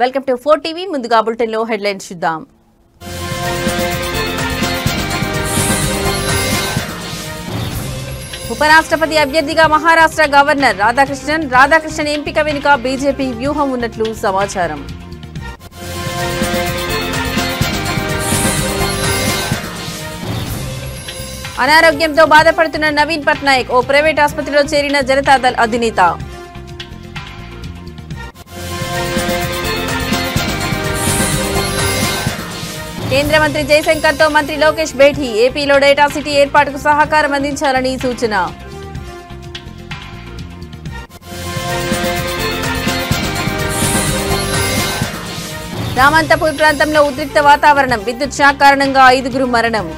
Welcome to 4 TV. ముందుగా bulletin లో headlines చూద్దాం. ఉపరాష్ట్రపతి అభ్యర్థిగా మహారాష్ట్ర గవర్నర్ రాధాకృష్ణన్ ఎంపిక వెనుక బీజేపీ వ్యూహం ఉన్నట్లు సమాచారం. అనారోగ్యంతో బాధపడుతున్న నవీన్ పట్నాయక్ ఓ ప్రైవేట్ ఆసుపత్రిలో చేరిన జనతాదళ్ అధినేత. కేంద్ర మంత్రి జయశంకర్ తో మంత్రి లోకేష్ భేటీ. ఏపీలో డేటా సిటీ ఏర్పాటుకు సహకారం అందించాలని సూచన. రామంతపూర్ ప్రాంతంలో ఉద్రిక్త వాతావరణం. విద్యుత్ షాక్ కారణంగా 5 మరణం.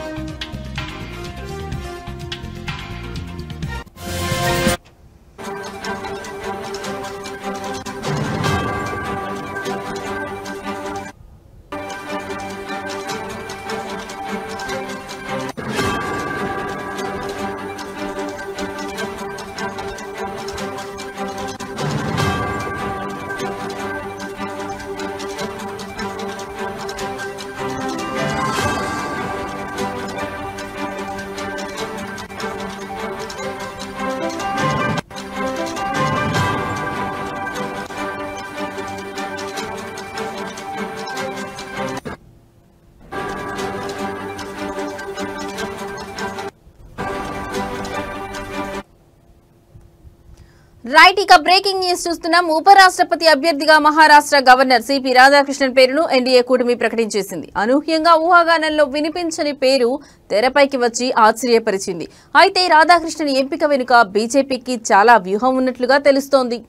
రైట్, ఇక బ్రేకింగ్ న్యూస్ చూస్తున్నాం. ఉపరాష్ట్రపతి అభ్యర్థిగా మహారాష్ట్ర గవర్నర్ సిపి రాధాకృష్ణన్ పేరును ఎన్డీఏ కూటమి ప్రకటించేసింది. అనూహ్యంగా ఊహాగానంలో వినిపించని పేరు తెరపైకి వచ్చి ఆశ్చర్యపరిచింది. అయితే రాధాకృష్ణన్ ఎంపిక వెనుక బీజేపీకి చాలా వ్యూహం ఉన్నట్లుగా తెలుస్తోంది.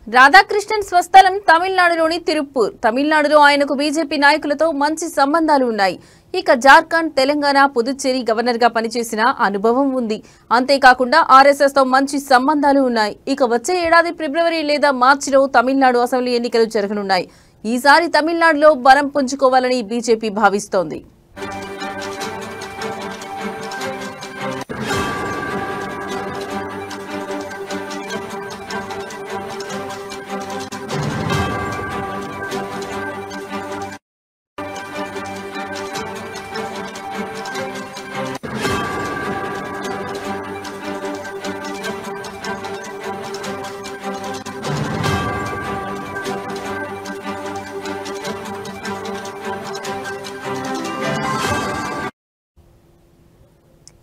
రాధాకృష్ణన్ స్వస్థలం తమిళనాడులోని తిరుప్పూర్. తమిళనాడులో ఆయనకు బీజేపీ నాయకులతో మంచి సంబంధాలు ఉన్నాయి. ఇక జార్ఖండ్, తెలంగాణ, పుదుచ్చేరి గవర్నర్ గా పనిచేసిన అనుభవం ఉంది. అంతేకాకుండా ఆర్ఎస్ఎస్ తో మంచి సంబంధాలు ఉన్నాయి. ఇక వచ్చే ఏడాది ఫిబ్రవరి లేదా మార్చిలో తమిళనాడు అసెంబ్లీ ఎన్నికలు జరగనున్నాయి. ఈసారి తమిళనాడులో బలం పుంజుకోవాలని బీజేపీ భావిస్తోంది.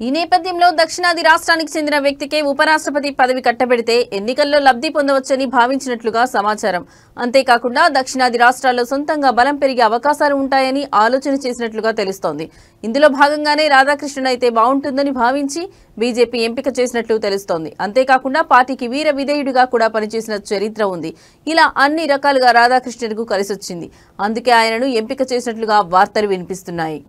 ఈ నేపథ్యంలో దక్షిణాది రాష్ట్రానికి చెందిన వ్యక్తికే ఉపరాష్ట్రపతి పదవి కట్టబెడితే ఎన్నికల్లో లబ్ధి పొందవచ్చని భావించినట్లుగా సమాచారం. అంతేకాకుండా దక్షిణాది రాష్ట్రాల్లో సొంతంగా బలం పెరిగే అవకాశాలు ఉంటాయని ఆలోచన చేసినట్లుగా తెలుస్తోంది. ఇందులో భాగంగానే రాధాకృష్ణన్ అయితే బాగుంటుందని భావించి బీజేపీ ఎంపిక చేసినట్లు తెలుస్తోంది. అంతేకాకుండా పార్టీకి వీర విధేయుడిగా కూడా పనిచేసిన చరిత్ర ఉంది. ఇలా అన్ని రకాలుగా రాధాకృష్ణన్ కు కలిసొచ్చింది. అందుకే ఆయనను ఎంపిక చేసినట్లుగా వార్తలు వినిపిస్తున్నాయి.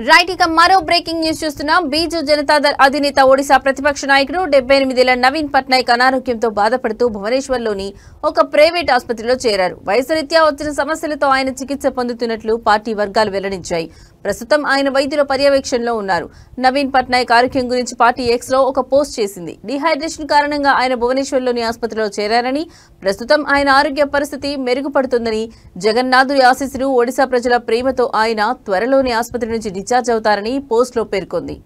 రైట్ ఇక మరో బ్రేకింగ్ న్యూస్ చూస్తున్నాం. బీజు జనతాదళ్ అధినేత ఒడిశా ప్రతిపక్ష నాయకుడు 78 ఏళ్ల నవీన్ పట్నాయక్ అనారోగ్యంతో బాధపడుతూ భువనేశ్వర్లోని ఒక ప్రైవేట్ ఆసుపత్రిలో చేరారు. వయసురీత్యా వచ్చిన సమస్యలతో ఆయన చికిత్స పొందుతున్నట్లు పార్టీ వర్గాలు వెల్లడించాయి. ప్రస్తుతం ఆయన వైద్యుల పర్యవేక్షణలో ఉన్నారు. నవీన్ పట్నాయక్ ఆరోగ్యం గురించి పార్టీ ఎక్స్ లో ఒక పోస్ట్ చేసింది. డిహైడ్రేషన్ కారణంగా ఆయన భువనేశ్వర్లోని ఆసుపత్రిలో చేరారని, ప్రస్తుతం ఆయన ఆరోగ్య పరిస్థితి మెరుగుపడుతుందని, జగన్నాథుడి ఆశీస్సులు, ఒడిశా ప్రజల ప్రేమతో ఆయన త్వరలోనే ఆసుపత్రి నుంచి డిశ్చార్జ్ అవుతారని పోస్టులో పేర్కొంది.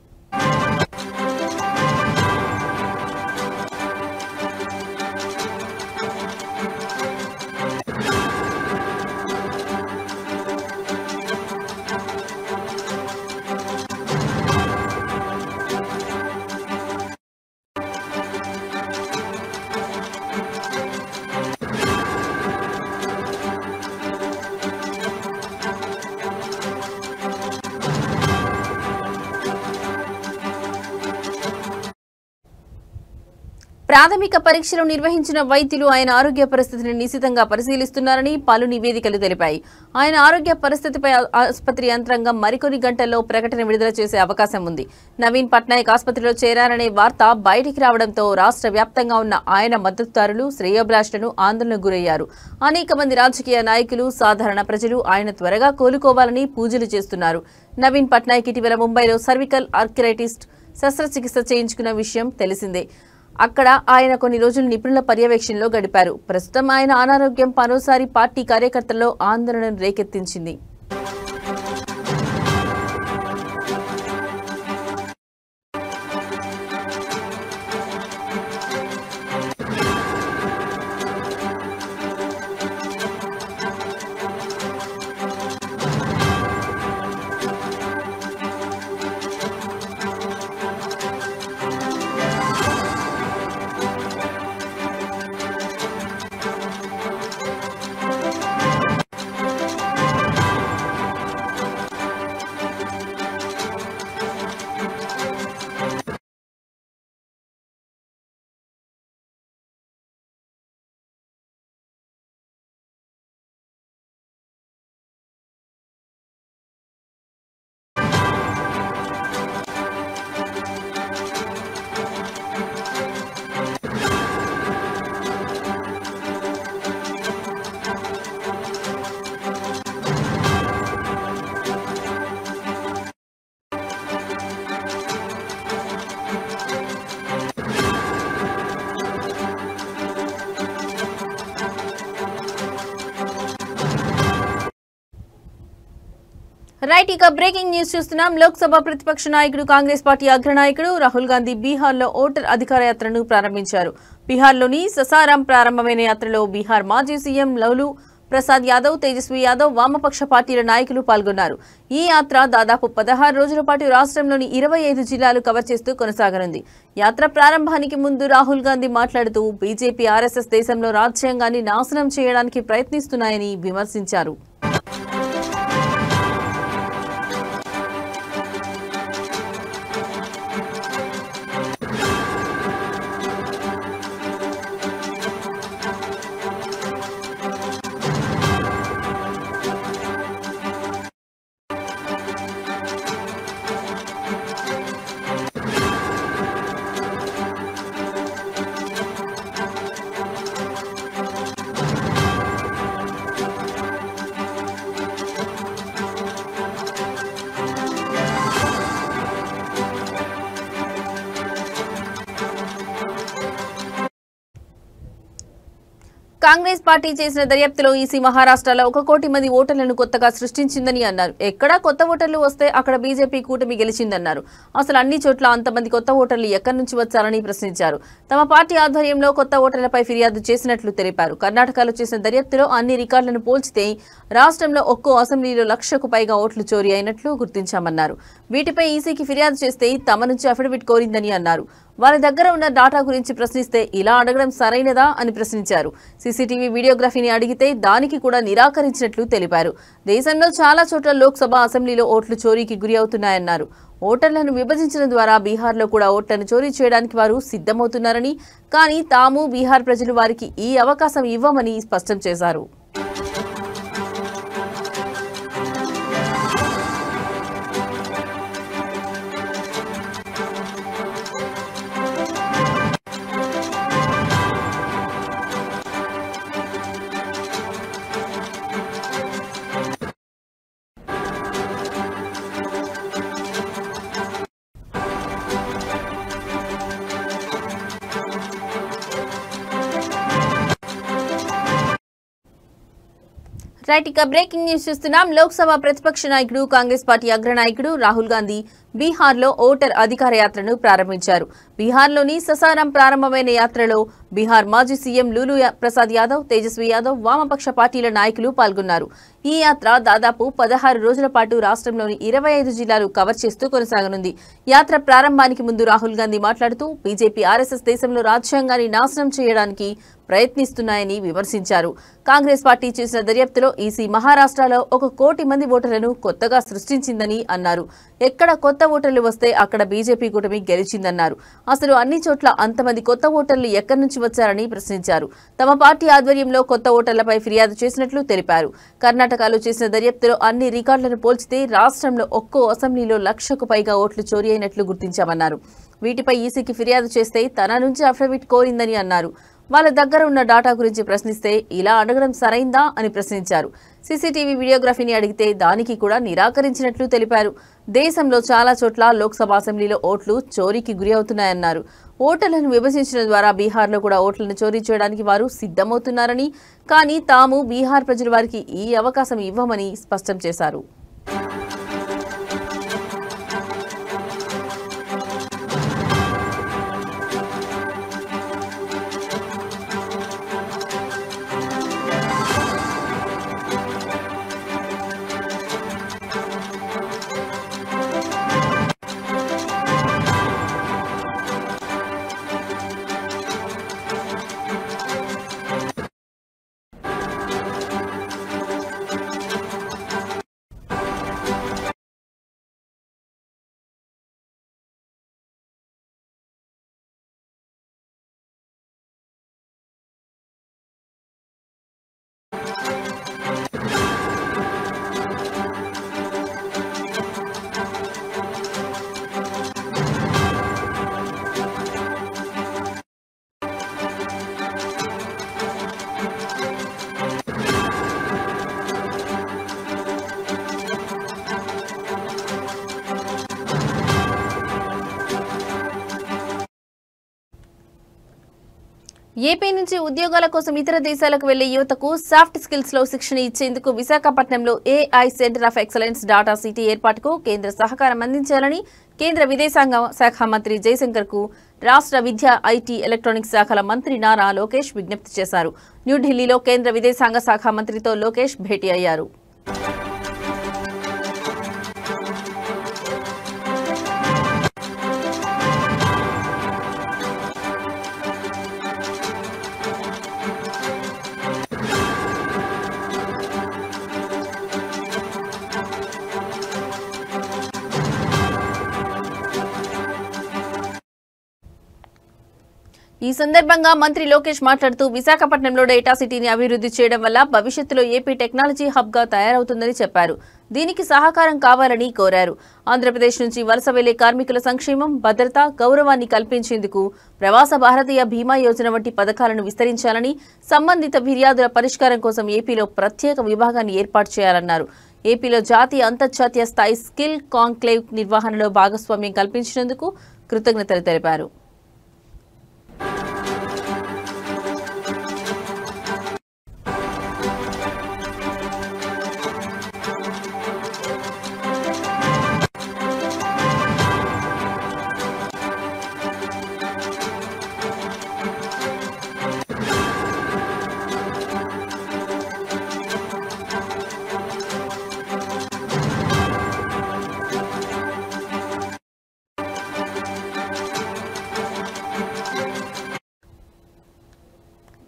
ప్రాథమిక పరీక్షలు నిర్వహించిన వైద్యులు ఆయన ఆరోగ్య పరిస్థితిని నిశితంగా పరిశీలిస్తున్నారని పలు నివేదికలు తెలిపాయి. ఆయన ఆరోగ్య పరిస్థితిపై ఆసుపత్రి యంత్రాంగం మరికొన్ని గంటల్లో ప్రకటన విడుదల చేసే అవకాశం ఉంది. నవీన్ పట్నాయక్ ఆసుపత్రిలో చేరారనే వార్త బయటికి రావడంతో రాష్ట్ర వ్యాప్తంగా ఉన్న ఆయన మద్దతుదారులు, శ్రేయోభిలాషులను ఆందోళనకు గురయ్యారు. అనేక మంది రాజకీయ నాయకులు, సాధారణ ప్రజలు ఆయన త్వరగా కోలుకోవాలని పూజలు చేస్తున్నారు. నవీన్ పట్నాయక్ ఇటీవల ముంబైలో సర్వికల్ ఆర్కిరైటిస్ శస్త్రచికిత్స చేయించుకున్న విషయం తెలిసిందే. అక్కడ ఆయన కొన్ని రోజులు నిపుణుల పర్యవేక్షణలో గడిపారు. ప్రస్తుతం ఆయన అనారోగ్యం మరోసారి పార్టీ కార్యకర్తల్లో ఆందోళనను రేకెత్తించింది. రైట్ ఇక బ్రేకింగ్ న్యూస్ చూస్తున్నాం. లోక్సభ ప్రతిపక్ష నాయకుడు, కాంగ్రెస్ పార్టీ అగ్రనాయకుడు రాహుల్ గాంధీ బీహార్లో ఓటర్ అధికార యాత్రను ప్రారంభించారు. బీహార్లోని ససారాం ప్రారంభమైన యాత్రలో బీహార్ మాజీ సీఎం లలూ ప్రసాద్ యాదవ్, తేజస్వి యాదవ్, వామపక్ష పార్టీల నాయకులు పాల్గొన్నారు. ఈ యాత్ర దాదాపు 16 రోజుల పాటు రాష్ట్రంలోని 25 జిల్లాలు కవర్ చేస్తూ కొనసాగనుంది. యాత్ర ప్రారంభానికి ముందు రాహుల్ గాంధీ మాట్లాడుతూ బీజేపీ, ఆర్ఎస్ఎస్ దేశంలో రాజ్యాంగాన్ని నాశనం చేయడానికి ప్రయత్నిస్తున్నాయని విమర్శించారు. కాంగ్రెస్ పార్టీ చేసిన దర్యాప్తులో ఈసీ మహారాష్ట్రలో 1 కోటి మంది ఓటర్లను కొత్తగా సృష్టించిందని అన్నారు. ఎక్కడా కొత్త ఓటర్లు వస్తే అక్కడ బీజేపీ కూటమి గెలిచిందన్నారు. అసలు అన్ని చోట్ల అంతమంది కొత్త ఓటర్లు ఎక్కడి నుంచి వచ్చారని ప్రశ్నించారు. తమ పార్టీ ఆధ్వర్యంలో కొత్త ఓటర్లపై ఫిర్యాదు చేసినట్లు తెలిపారు. కర్ణాటకలో చేసిన దర్యాప్తులో అన్ని రికార్డులను పోల్చితే రాష్ట్రంలో ఒక్కో అసెంబ్లీలో 1,00,000కు పైగా ఓట్లు చోరీ అయినట్లు గుర్తించామన్నారు. వీటిపై ఈసీకి ఫిర్యాదు చేస్తే తమ నుంచి అఫిడవిట్ కోరిందని అన్నారు. వారి దగ్గర ఉన్న డాటా గురించి ప్రశ్నిస్తే ఇలా అడగడం సరైనదా అని ప్రశ్నించారు. సీసీటీవీ వీడియోగ్రఫీని అడిగితే దానికి కూడా నిరాకరించినట్లు తెలిపారు. దేశంలో చాలా చోట్ల లోక్సభ, అసెంబ్లీలో ఓట్లు చోరీకి గురి అవుతున్నాయన్నారు. ఓటర్లను విభజించడం ద్వారా బీహార్లో కూడా ఓట్లను చోరీ చేయడానికి వారు సిద్ధమవుతున్నారని, కానీ తాము బీహార్ ప్రజలు వారికి ఈ అవకాశం ఇవ్వమని స్పష్టం చేశారు. రైట్, ఇక బ్రేకింగ్ న్యూస్ చూస్తున్నాం. లోక్సభ ప్రతిపక్ష నాయకుడు కాంగ్రెస్ పార్టీ అగ్రనాయకుడు రాహుల్ గాంధీ బీహార్లో ఓటర్ అధికార యాత్రను ప్రారంభించారు. బీహార్లోని ససారాం ప్రారంభమైన యాత్రలో బీహార్ మాజీ సీఎం లూలు ప్రసాద్ యాదవ్, తేజస్వి యాదవ్, వామపక్ష పార్టీల నాయకులు పాల్గొన్నారు. ఈ యాత్ర దాదాపు 16 రోజుల పాటు రాష్ట్రంలోని 25 జిల్లాలు కవర్ చేస్తూ కొనసాగనుంది. యాత్ర ప్రారంభానికి ముందు రాహుల్ గాంధీ మాట్లాడుతూ బీజేపీ, ఆర్ఎస్ఎస్ దేశంలో రాజ్యాంగాన్ని నాశనం చేయడానికి ప్రయత్నిస్తున్నాయని విమర్శించారు. కాంగ్రెస్ పార్టీ చేసిన దర్యాప్తులో ఈసీ మహారాష్ట్రలో 1 కోటి మంది ఓటర్లను కొత్తగా సృష్టించిందని అన్నారు. ఎక్కడ కొత్త ఓటర్లు వస్తే అక్కడ బీజేపీ కూటమి గెలిచిందన్నారు. అసలు అన్ని చోట్ల అంతమంది కొత్త ఓటర్లు ఎక్కడి నుంచి వచ్చారని ప్రశ్నించారు. తమ పార్టీ ఆధ్వర్యంలో కొత్త ఓటర్లపై ఫిర్యాదు చేసినట్లు తెలిపారు. కర్ణాటకలో చేసిన దర్యాప్తులో అన్ని రికార్డులను పోల్చితే రాష్ట్రంలో ఒక్కో అసెంబ్లీలో 1,00,000కు పైగా ఓట్లు చోరీ అయినట్లు గుర్తించామన్నారు. వీటిపై ఈసీకి ఫిర్యాదు చేస్తే తన నుంచి అఫిడవిట్ కోరిందని అన్నారు. వాళ్ళ దగ్గర ఉన్న డాటా గురించి ప్రశ్నిస్తే ఇలా అడగడం సరైందా అని ప్రశ్నించారు. సీసీటీవీ వీడియోగ్రఫీని అడిగితే దానికి కూడా నిరాకరించినట్లు తెలిపారు. దేశంలో చాలా చోట్ల లోక్సభ అసెంబ్లీలో ఓట్లు చోరీకి గురి అవుతున్నాయన్నారు. ఓటర్లను విభజించడం ద్వారా బీహార్లో కూడా ఓట్లను చోరీ చేయడానికి వారు సిద్ధమవుతున్నారని, కానీ తాము బీహార్ ప్రజలు వారికి ఈ అవకాశం ఇవ్వమని స్పష్టం చేశారు. ఏపీ నుంచి ఉద్యోగాల కోసం ఇతర దేశాలకు వెళ్లే యువతకు సాఫ్ట్ స్కిల్స్ లో శిక్షణ ఇచ్చేందుకు విశాఖపట్నంలో AI center of excellence data city ఏర్పాటుకు కేంద్ర సహకారం అందించాలని కేంద్ర విదేశాంగ శాఖ మంత్రి జయశంకర్ కు రాష్ట్ర విద్యా, ఐటీ, ఎలక్ట్రానిక్స్ శాఖల మంత్రి నారా లోకేష్ విజ్ఞప్తి చేశారు. న్యూఢిల్లీలో కేంద్ర విదేశాంగ శాఖ మంత్రితో లోకేష్ భేటీ అయ్యారు. ఈ సందర్భంగా మంత్రి లోకేష్ మాట్లాడుతూ విశాఖపట్నంలో డేటా సిటీని అభివృద్ధి చేయడం వల్ల భవిష్యత్తులో ఏపీ టెక్నాలజీ హబ్ గా తయారవుతుందని చెప్పారు. దీనికి సహకారం కావాలని కోరారు. ఆంధ్రప్రదేశ్ నుంచి వలస వెళ్లే కార్మికుల సంక్షేమం, భద్రత, గౌరవాన్ని కల్పించేందుకు ప్రవాస భారతీయ బీమా యోజన వంటి పథకాలను విస్తరించాలని, సంబంధిత ఫిర్యాదుల పరిష్కారం కోసం ఏపీలో ప్రత్యేక విభాగాన్ని ఏర్పాటు చేయాలన్నారు. ఏపీలో జాతీయ, అంతర్జాతీయ స్థాయి స్కిల్ కాంక్లేవ్ నిర్వహణలో భాగస్వామ్యం కల్పించినందుకు కృతజ్ఞతలు తెలిపారు.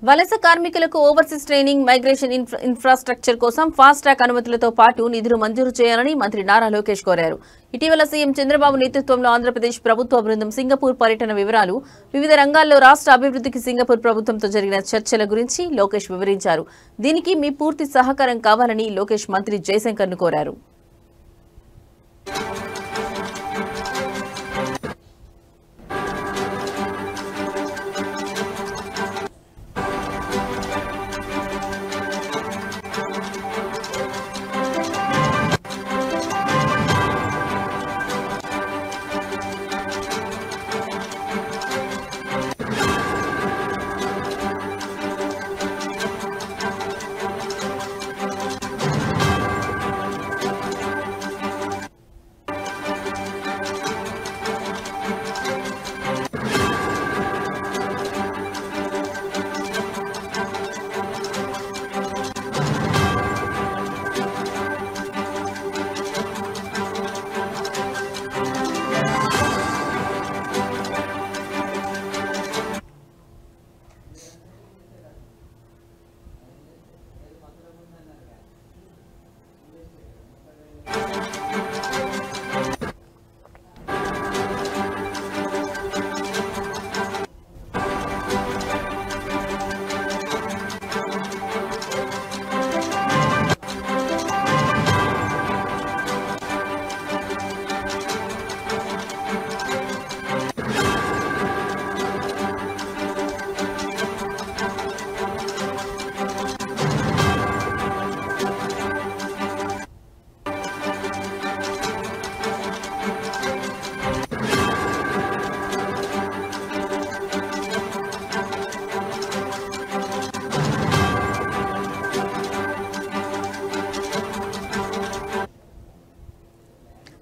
వలస కార్మికులకు ఓవర్సీస్ ట్రైనింగ్, మైగ్రేషన్ ఇన్ఫ్రాస్ట్రక్చర్ కోసం ఫాస్ట్ ట్రాక్ అనుమతులతో పాటు నిధులు మంజూరు చేయాలని మంత్రి నారా లోకేష్ కోరారు. ఇటీవల సీఎం చంద్రబాబు నేతృత్వంలో ఆంధ్రప్రదేశ్ ప్రభుత్వ బృందం సింగపూర్ పర్యటన వివరాలు, వివిధ రంగాల్లో రాష్ట్ర అభివృద్ధికి సింగపూర్ ప్రభుత్వంతో జరిగిన చర్చల గురించి లోకేష్ వివరించారు. దీనికి మీ పూర్తి సహకారం కావాలని లోకేష్ మంత్రి జయశంకర్ను కోరారు.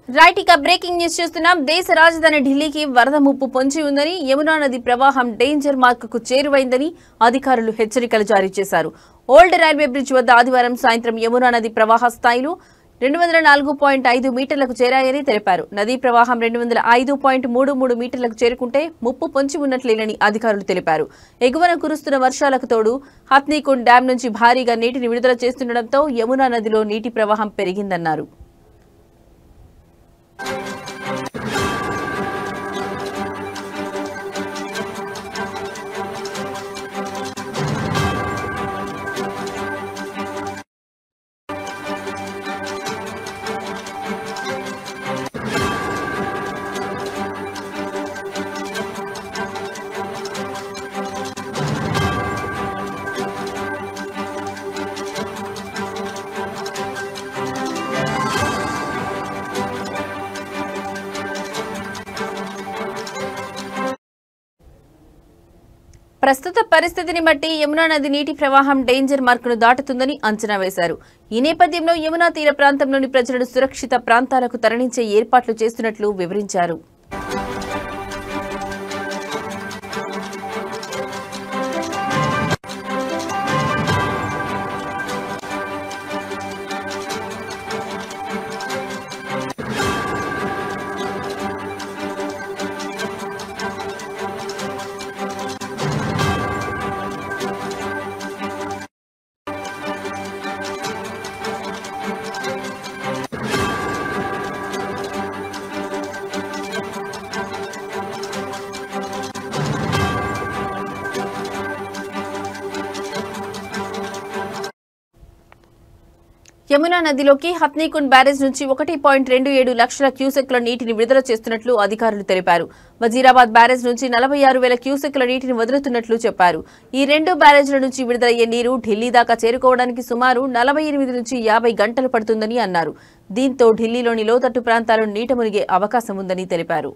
రైట్, ఇక బ్రేకింగ్ న్యూస్ చూస్తున్నాం. దేశ రాజధాని ఢిల్లీకి వరద ముప్పు పొంచి ఉందని, యమునా నది ప్రవాహం డేంజర్ మార్కుకు చేరువైందని అధికారులు హెచ్చరికలు జారీ చేశారు. ఓల్డ్ రైల్వే బ్రిడ్జ్ వద్ద ఆదివారం సాయంత్రం యమునా నది ప్రవాహ స్థాయిలు 204.5 మీటర్లకు చేరాయని తెలిపారు. నదీ ప్రవాహం 205.33 మీటర్లకు చేరుకుంటే ముప్పు పొంచి ఉన్నట్లేనని అధికారులు తెలిపారు. ఎగువన కురుస్తున్న వర్షాలకు తోడు హత్నీకుండ్ డ్యాం నుంచి భారీగా నీటిని విడుదల చేస్తుండటంతో యమునా నదిలో నీటి ప్రవాహం పెరిగిందన్నారు. ప్రస్తుత పరిస్థితిని బట్టి యమునా నది నీటి ప్రవాహం డేంజర్ మార్కును దాటుతుందని అంచనా వేశారు. ఈ నేపథ్యంలో యమునా తీర ప్రాంతంలోని ప్రజలను సురక్షిత ప్రాంతాలకు తరలించే ఏర్పాట్లు చేస్తున్నట్లు వివరించారు. యమునా నదిలోకి హత్నీకుండ్ బ్యారేజ్ నుంచి 1.27 లక్షల క్యూసెక్ల నీటిని విడుదల చేస్తున్నట్లు అధికారులు తెలిపారు. వజీరాబాద్ బ్యారేజ్ నుంచి 46,000 క్యూసెక్ల నీటిని వదులుతున్నట్లు చెప్పారు. ఈ రెండు బ్యారేజ్ల నుంచి విడుదలయ్యే నీరు ఢిల్లీ దాకా చేరుకోవడానికి సుమారు 48 నుంచి 50 గంటలు పడుతుందని అన్నారు. దీంతో ఢిల్లీలోని లోతట్టు ప్రాంతాలు నీట మునిగే అవకాశం ఉందని తెలిపారు.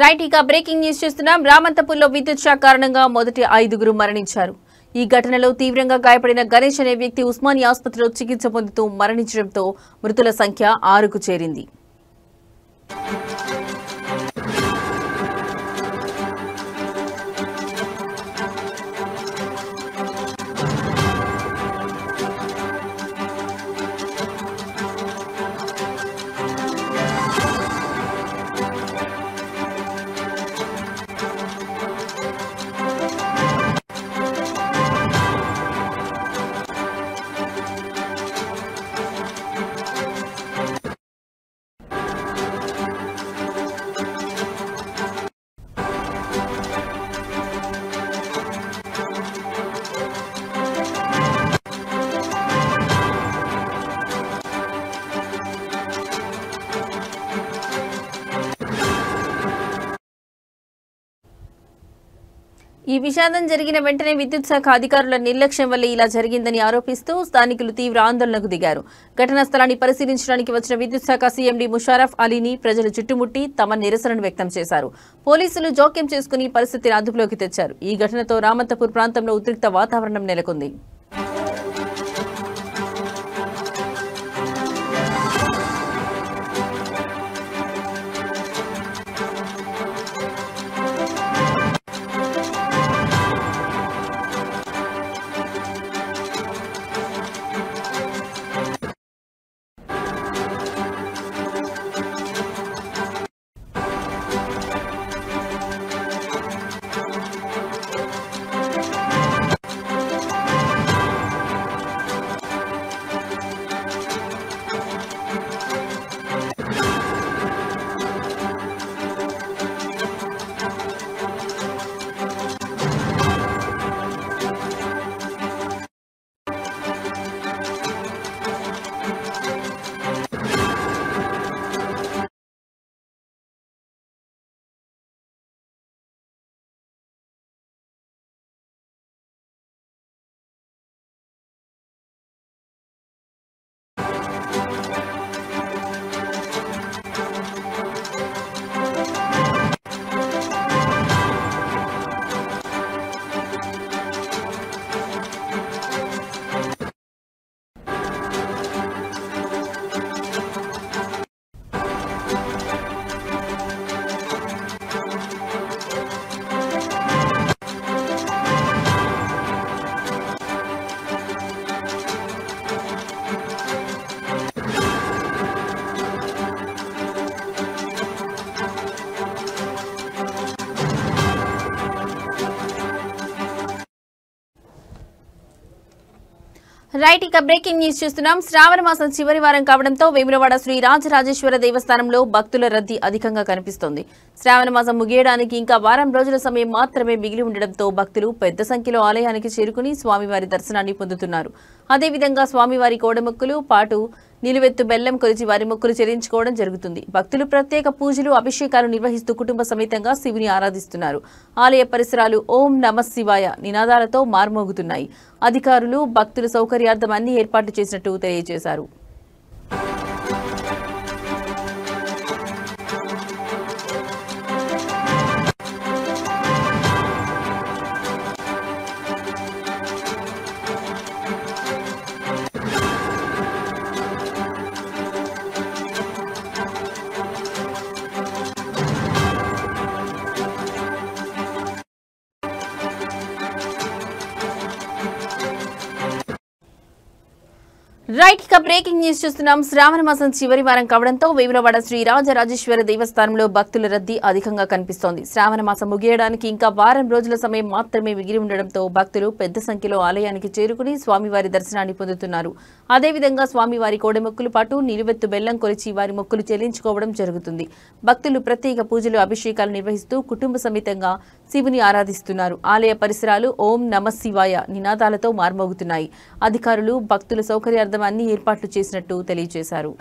రైట్, ఇక బ్రేకింగ్ న్యూస్ చూస్తున్నాం. రామంతపూర్లో విద్యుత్ షాక్ కారణంగా మొదటి 5గురు మరణించారు. ఈ ఘటనలో తీవ్రంగా గాయపడిన గణేష్ అనే వ్యక్తి ఉస్మానియా ఆసుపత్రిలో చికిత్స పొందుతూ మరణించడంతో మృతుల సంఖ్య 6కు చేరింది. ఈ విషాదం జరిగిన వెంటనే విద్యుత్ శాఖ అధికారుల నిర్లక్ష్యం వల్లే ఇలా జరిగిందని ఆరోపిస్తూ స్థానికులు తీవ్ర ఆందోళనకు దిగారు. ఘటనా స్థలాన్ని పరిశీలించడానికి వచ్చిన విద్యుత్ శాఖ సీఎండీ ముషారఫ్ అలీని ప్రజలు చుట్టుముట్టి తమ నిరసనను వ్యక్తం చేశారు. పోలీసులు జోక్యం చేసుకుని పరిస్థితిని అదుపులోకి తెచ్చారు. ఈ ఘటనతో రామంతపూర్ ప్రాంతంలో ఉద్రిక్త వాతావరణం నెలకొంది. రైట్ ఇక బ్రేకింగ్ న్యూస్ చూస్తున్నాం. శ్రావణ మాసం చివరి వారం కావడంతో వేములవాడ శ్రీ రాజరాజేశ్వర దేవస్థానంలో భక్తుల రద్దీ అధికంగా కనిపిస్తోంది. శ్రావణ మాసం ముగియడానికి ఇంకా వారం రోజుల సమయం మాత్రమే మిగిలి ఉండడంతో భక్తులు పెద్ద సంఖ్యలో ఆలయానికి చేరుకుని స్వామివారి దర్శనాన్ని పొందుతున్నారు. అదేవిధంగా స్వామివారి కోడమొక్కులు పాటు నిలువెత్తు బెల్లం కొలిచి వారి మొక్కులు చెల్లించుకోవడం జరుగుతుంది. భక్తులు ప్రత్యేక పూజలు అభిషేకాలు నిర్వహిస్తూ కుటుంబ సమేతంగా శివుని ఆరాధిస్తున్నారు. ఆలయ పరిసరాలు ఓం నమః శివాయ నినాదాలతో మార్మోగుతున్నాయి. అధికారులు భక్తుల సౌకర్యార్థం అన్ని ఏర్పాట్లు చేసినట్టు తెలియజేశారు. రైట్ ఇక బ్రేకింగ్ న్యూస్ చూస్తున్నాం. శ్రావణ మాసం చివరి వారం కావడంతో వేములవాడ శ్రీ రాజరాజేశ్వర దేవస్థానంలో భక్తుల రద్దీ అధికంగా కనిపిస్తోంది. శ్రావణ మాసం ముగియడానికి ఇంకా వారం రోజుల సమయం మాత్రమే మిగిలి ఉండడంతో భక్తులు పెద్ద సంఖ్యలో ఆలయానికి చేరుకుని స్వామివారి దర్శనాన్ని పొందుతున్నారు. అదేవిధంగా స్వామివారి కోడెమొక్కులు పాటు నిలువెత్తు బెల్లం కొలిచి వారి మొక్కులు చెల్లించుకోవడం జరుగుతుంది. భక్తులు ప్రత్యేక పూజలు అభిషేకాలు నిర్వహిస్తూ కుటుంబ సమేతంగా శివుని ఆరాధిస్తున్నారు. ఆలయ పరిసరాలు ఓం నమః శివాయ నినాదాలతో మార్మోగుతున్నాయి. అధికారులు భక్తుల సౌకర్యార్థం అన్ని ఏర్పాట్లు చేసినట్టు తెలియజేశారు.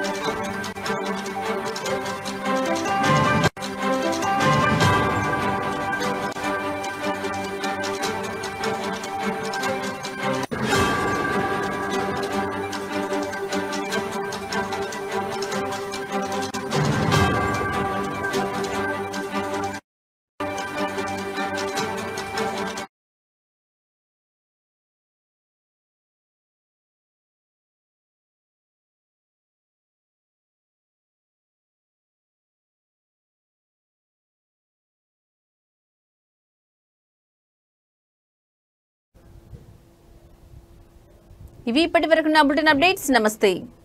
ఇవి ఇప్పటివరకు నా బులెటిన్ అప్డేట్స్. నమస్తే.